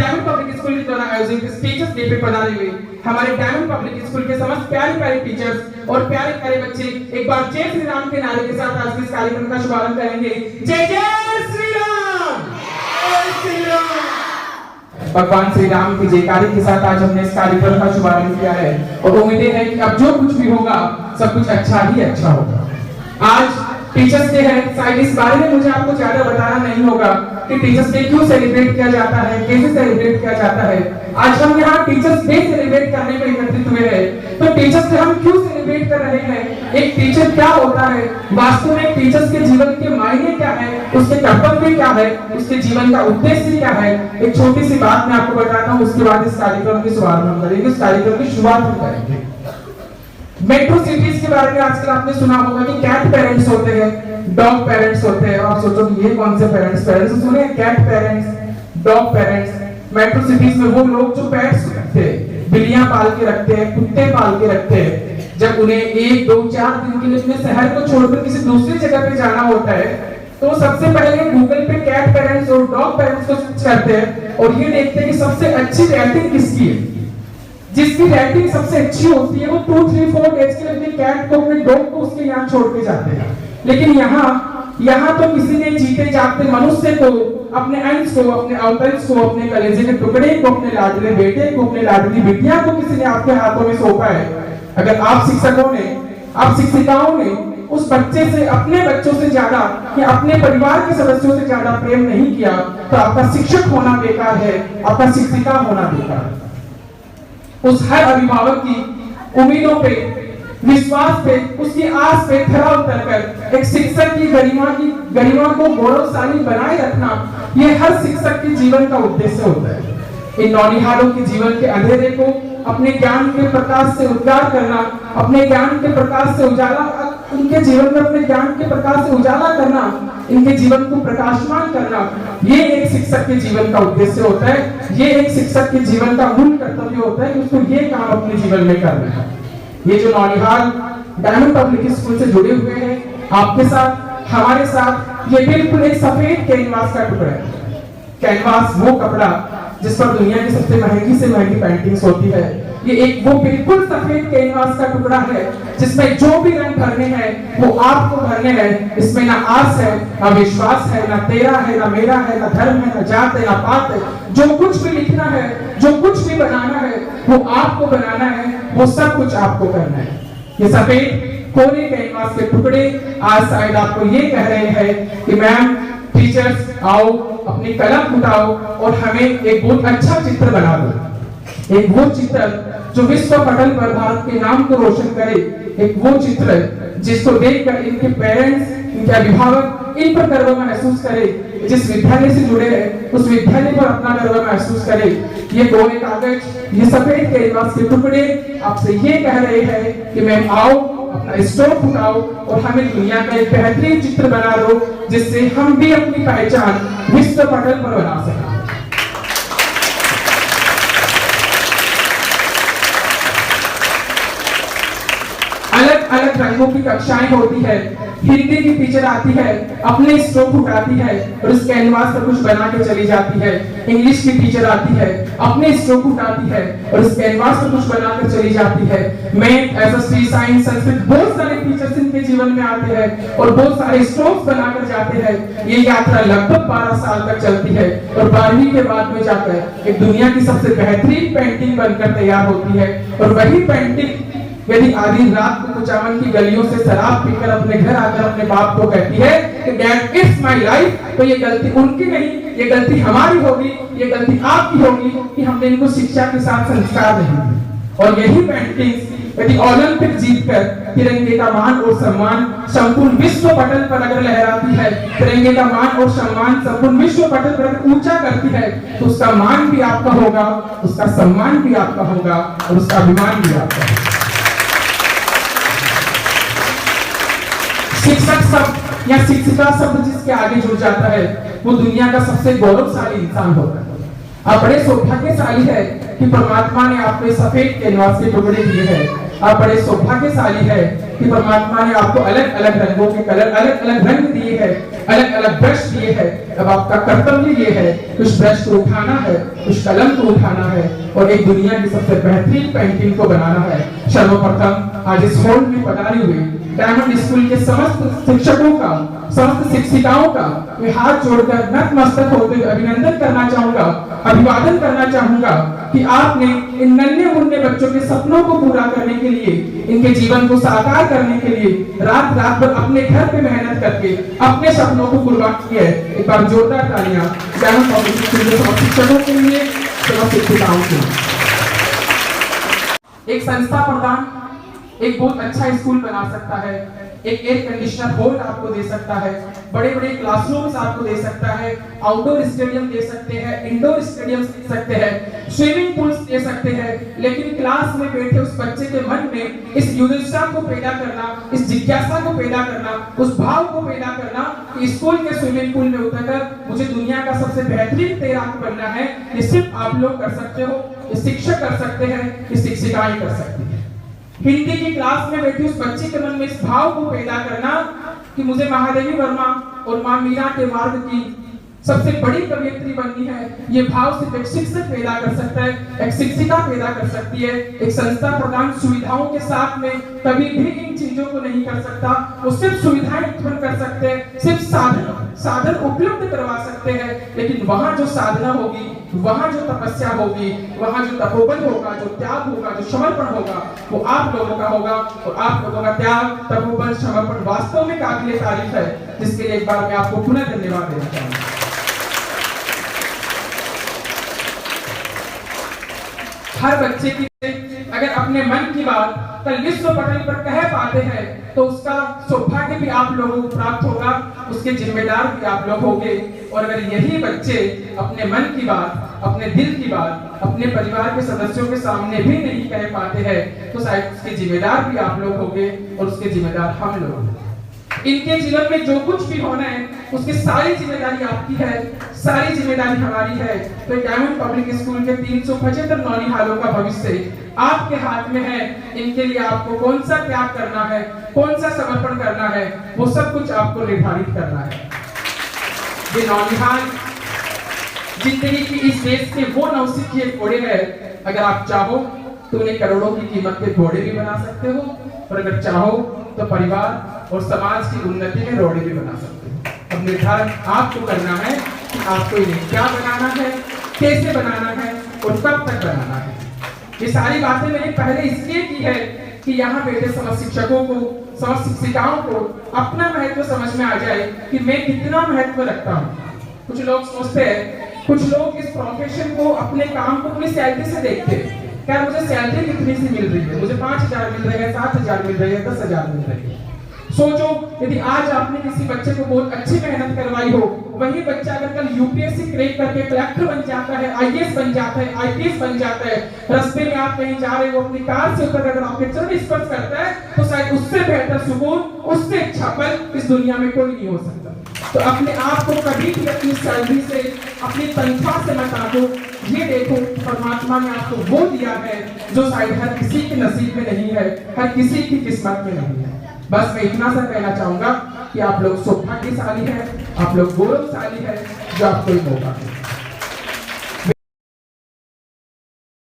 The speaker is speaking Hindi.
डायमंड पब्लिक स्कूल के द्वारा आयोजित इस टीचर्स डे पे पधारे हुए हमारे डायमंड पब्लिक स्कूल के समस्त प्यारे प्यारे टीचर्स और प्यारे प्यारे बच्चे एक बार जय श्री राम के नारे के साथ आज के इस कार्यक्रम का शुभारंभ करेंगे। जय जय श्री राम, जय श्री राम। भगवान श्री राम की जयकारी के साथ आज हमने इस कार्यक्रम का शुभारंभ किया है और उम्मीद है कि अब जो कुछ भी होगा सब कुछ अच्छा ही अच्छा होगा। आज टीचर्स डे है, शायद इस बारे में मुझे आपको ज्यादा बताना नहीं होगा कि टीचर्स डे क्यों सेलिब्रेट किया जाता है, कैसे सेलिब्रेट किया जाता है। आज हम यहाँ टीचर्स डे सेलिब्रेट करने में एकत्रित हुए हैं। तो टीचर्स डे हम क्यों सेलिब्रेट कर रहे हैं, एक टीचर क्या होता है, वास्तव में टीचर्स के जीवन के मायने क्या है, उसके कर्तव्य क्या है, उसके जीवन का उद्देश्य क्या है, एक छोटी सी बात मैं आपको बताता हूँ। उसके बाद इस कार्यक्रम की शुरुआत करेंगे, इस कार्यक्रम की शुरुआत हम करेंगे। मेट्रो सिटीज के बारे में आजकल आपने सुना होगा कि कैट पेरेंट्स होते हैं, डॉग पेरेंट्स होते हैं। आप सोचो कि ये कौन से पेरेंट्स सुने, cat parents, dog parents. Metro cities में वो लोग जो पेट्स रखते हैं, बिल्लियां पाल के रखते हैं, कुत्ते पाल के रखते हैं, जब उन्हें 1, 2, 4 दिन के लिए अपने शहर को छोड़कर किसी दूसरी जगह पे जाना होता है तो सबसे पहले गूगल पे कैट पेरेंट्स और डॉग पेरेंट्स को सर्च करते हैं और ये देखते हैं कि सबसे अच्छी रेटिंग किसकी है। जिसकी रेटिंग सबसे अच्छी होती है वो 2, 3, 4 डेज के लिए अपने कैट को, अपने डॉग को उसके यहाँ छोड़ के जाते हैं। लेकिन यहाँ तो किसी ने जीते जागते मनुष्य को, अपने अंश को, अपने अवतंश को, अपने कलेजे के टुकड़े को, अपने लाडले बेटे को, अपने लाडली बिटिया को किसी ने आपके हाथों में सौंपा है। अगर आप शिक्षकों ने, आप शिक्षिकाओं ने उस बच्चे से, अपने बच्चों से ज्यादा या अपने परिवार के सदस्यों से ज्यादा प्रेम नहीं किया तो आपका शिक्षक होना बेकार है, आपका शिक्षिका होना बेकार है। उस हर अभिभावक की उम्मीदों पे, विश्वास पे, उसकी आस पे खरा उतरकर एक शिक्षक की गरिमा को गौरवशाली बनाए रखना, ये हर शिक्षक के जीवन का उद्देश्य होता है। इन नौनिहालों के जीवन के अंधेरे को अपने ज्ञान के प्रकाश से उजागर करना, अपने ज्ञान के प्रकाश से उजाला, उनके जीवन में अपने ज्ञान के प्रकाश से उजाला करना, इनके जीवन को प्रकाशमान करना, ये एक शिक्षक के जीवन का उद्देश्य होता है। ये एक शिक्षक के जीवन का मूल कर्तव्य होता है कि उसको ये काम अपने जीवन में करना है। ये जो नौनिहाल डायमंड पब्लिक स्कूल से जुड़े हुए हैं, आपके साथ, हमारे साथ, ये बिल्कुल एक सफेद कैनवास का टुकड़ा है। कैनवास वो कपड़ा जिस पर दुनिया की सबसे महंगी से महंगी पेंटिंग्स होती है, ये एक वो बिल्कुल सफेद कैनवास का टुकड़ा है जिसमें जो भी रंग भरने हैं वो आपको भरने हैं। इसमें ना आस है, ना विश्वास है, ना तेरा है, ना मेरा है, ना धर्म है, ना जात है, ना पात है। जो कुछ भी लिखना है, जो कुछ भी बनाना है वो आपको बनाना है, वो सब कुछ आपको करना है। ये सफेद कोरे कैनवास के टुकड़े आज शायद आपको ये कह रहे हैं कि मैम, टीचर्स आओ, अपनी कलम उठाओ और हमें एक बहुत अच्छा चित्र बना दो। एक वो चित्र जो विश्व पटल पर भारत के नाम को रोशन करे, एक वो चित्र जिसको देखकर इनके पेरेंट्स, इनके अभिभावक इन पर गर्व महसूस करे, जिस विद्यालय से जुड़े हैं उस विद्यालय पर अपना गर्व महसूस करे। ये कोरे कागज, ये सफेद कैनवास के टुकड़े आपसे ये कह रहे हैं कि मैम आओ, अपना स्टोव उठाओ और हमें दुनिया का एक बेहतरीन चित्र बना दो जिससे हम भी अपनी पहचान विश्व पटल पर बना सकें। अलग अलग रंगों की कक्षाएं होती है, हिंदी की टीचर आती है, अपने स्ट्रोक उठाती है और उस कैनवास पर कुछ बना के चली जाती है। इंग्लिश की टीचर आती है, अपने स्ट्रोक उठाती है और उस कैनवास पर कुछ बनाकर चली जाती है। मैथ, एसएसटी, साइंस, संस्कृत, बहुत सारे टीचर्स इनके जीवन में आते हैं और बहुत सारे स्ट्रोक्स बनाकर जाते हैं। ये यात्रा लगभग 12 साल तक चलती है और 12वीं के बाद में जाकर एक दुनिया की सबसे बेहतरीन पेंटिंग बनकर तैयार होती है। और वही पेंटिंग यदि आधी रात को कुचामन की गलियों से शराब पीकर अपने घर आकर अपने बाप को कहती है कि डैड इट्स माय लाइफ, तो ये गलती उनकी नहीं, ये गलती हमारी होगी, ये गलती आपकी होगी कि हमने इनको शिक्षा के साथ संस्कार नहीं दिए। और यही पेंटिंग्स यदि ओलंपिक जीतकर तिरंगे का मान और सम्मान संपूर्ण विश्व पटल पर अगर लहराती है, तिरंगे का मान और सम्मान संपूर्ण विश्व पटल पर अगर ऊंचा करती है, तो उसका मान भी आपका होगा, उसका सम्मान भी आपका होगा और उसका अभिमान भी आपका होगा। शिक्षक शब्द या शिक्षिका शब्द जिसके आगे जुड़ जाता है वो दुनिया का सबसे गौरवशाली इंसान होता है। आप बड़े सौभाग्यशाली है कि परमात्मा ने आपको सफेद कैनवास के टुकड़े दिए हैं आप बड़े सौभाग्यशाली है कि परमात्मा ने आपको अलग अलग रंगों के कलर, अलग अलग रंग दिए हैं, अलग अलग ब्रश दिए हैं। अब आपका कर्तव्य ये है कुछ ब्रश को उठाना है, कुछ कलम को उठाना है और एक दुनिया की सबसे बेहतरीन पेंटिंग को बनाना है। सर्वप्रथम आज इस हॉल में पधारी हुई डायमंड स्कूल के समस्त शिक्षकों का, समस्त शिक्षिकाओं का मैं हाथ जोड़कर नतमस्तक होते हुए अभिनंदन करना चाहूंगा, अभिवादन करना चाहूंगा कि आपने इन नन्हे मुन्ने बच्चों के सपनों को पूरा करने के लिए, इनके जीवन को साकार करने के लिए रात रात भर अपने घर पे मेहनत करके अपने सपनों को कुर्बान किया है। एक बार जोरदार तालियां डायमंड पब्लिक स्कूल के समस्त शिक्षकों के लिए, समस्त शिक्षिकाओं के लिए। एक संस्था प्रदान एक बहुत अच्छा स्कूल बना सकता है, एक एयर कंडीशनर हॉल आपको दे सकता है, बड़े बड़े क्लासरूम्स आपको दे सकता है, आउटडोर स्टेडियम दे सकते हैं, इंडोर स्टेडियम दे सकते हैं, स्विमिंग पूल्स दे सकते हैं। लेकिन क्लास में बैठे उस बच्चे के मन में इस युद्धता को पैदा करना, इस जिज्ञासा को पैदा करना, उस भाव को पैदा करना कि स्कूल के स्विमिंग पूल में उतरकर मुझे दुनिया का सबसे बेहतरीन तैराक बनना है, ये सिर्फ आप लोग कर सकते हो, ये शिक्षक कर सकते हैं, ये शिक्षिकाएं कर सकती है। हिंदी की क्लास में बैठी उस बच्चे के मन में इस भाव को पैदा करना कि मुझे महादेवी वर्मा और मां मीरा के मार्ग की सबसे बड़ी कवयित्री बननी है, ये भाव सिर्फ एक शिक्षक पैदा कर सकता है, एक शिक्षिका पैदा कर सकती है। एक संस्था प्रदान सुविधाओं के साथ में कभी भी इन चीजों को नहीं कर सकता, वो सिर्फ सुविधाएं उत्पन्न कर सकते हैं, सिर्फ साधन उपलब्ध करवा सकते हैं। लेकिन वहां जो साधना होगी, वहां जो तपस्या होगी, वहां जो तपोबल होगा, जो त्याग होगा, जो समर्पण होगा, वो आप लोगों का होगा। और आप लोगों का त्याग, तपोबल, समर्पण वास्तव में काबिले तारीफ है, जिसके लिए एक बार मैं आपको पुनः धन्यवाद देना चाहूंगा। हर बच्चे की अगर अपने मन की बात कल विश्व पटल पर कह पाते हैं तो उसका सौभाग्य भी आप लोगों को प्राप्त होगा, उसके जिम्मेदार भी आप लोग होंगे। और अगर यही बच्चे अपने मन की बात, अपने दिल की बात अपने परिवार के सदस्यों के सामने भी नहीं कह पाते हैं तो शायद उसके जिम्मेदार भी आप लोग होंगे और उसके जिम्मेदार हम लोग होंगे। इनके जीवन में जो कुछ भी होना है उसकी सारी जिम्मेदारी आपकी है, सारी जिम्मेदारी हमारी है। तो डायमंड पब्लिक स्कूल के 375 नौनिहालों का भविष्य आपके हाथ में है। इनके लिए आपको कौन सा त्याग करना है, कौन सा समर्पण करना है, वो सब कुछ आपको निर्धारित करना है। ये नौनिहाल जिंदगी की इस देश के वो नौसिखिए घोड़े हैं, अगर आप चाहो तो उन्हें करोड़ों की कीमत के घोड़े भी बना सकते हो, और अगर चाहो तो परिवार और समाज की उन्नति में रोड़े भी बना सकते हो। अब निर्धारण आपको करना है कि आपको इन्हें क्या बनाना है, कैसे बनाना है और कब तक बनाना है। ये सारी बातें मैंने पहले इसलिए की है कि यहाँ बैठे समस्त शिक्षकों को, समस्त शिक्षिकाओं को अपना महत्व समझ में आ जाए कि मैं कितना महत्व रखता हूँ। कुछ लोग सोचते हैं, कुछ लोग इस प्रोफेशन को, अपने काम को अपनी सैलरी से देखते हैं। क्या मुझे सैलरी कितनी सी मिल रही है, मुझे 5,000 मिल रही है, 7,000 मिल रही है, 10,000 मिल रही है। सोचो यदि आज आपने किसी बच्चे को बहुत अच्छी मेहनत करवाई हो, वही बच्चा अगर कल यूपीएससी क्रैक करके कलेक्टर बन जाता है, आईएएस बन जाता है, आईपीएस बन जाता है, रास्ते में आप कहीं जा रहे हो, अपनी कार से उतर अगर आपके चरण स्पर्श करता है तो शायद उससे बेहतर सुकून, उससे अच्छा पल इस दुनिया में कोई नहीं हो सकता। तो अपने आप को कभी भी अपनी सैलरी से, अपनी तनख्वाह से मत आंको। ये देखो परमात्मा ने आपको वो दिया है जो शायद हर किसी के नसीब में नहीं है, हर किसी की किस्मत में नहीं है। बस मैं इतना सा कहना चाहूंगा कि आप लोग सौभाग्यशाली हैं, आप लोग गौरवशाली हैं जो आपको ये मौका है।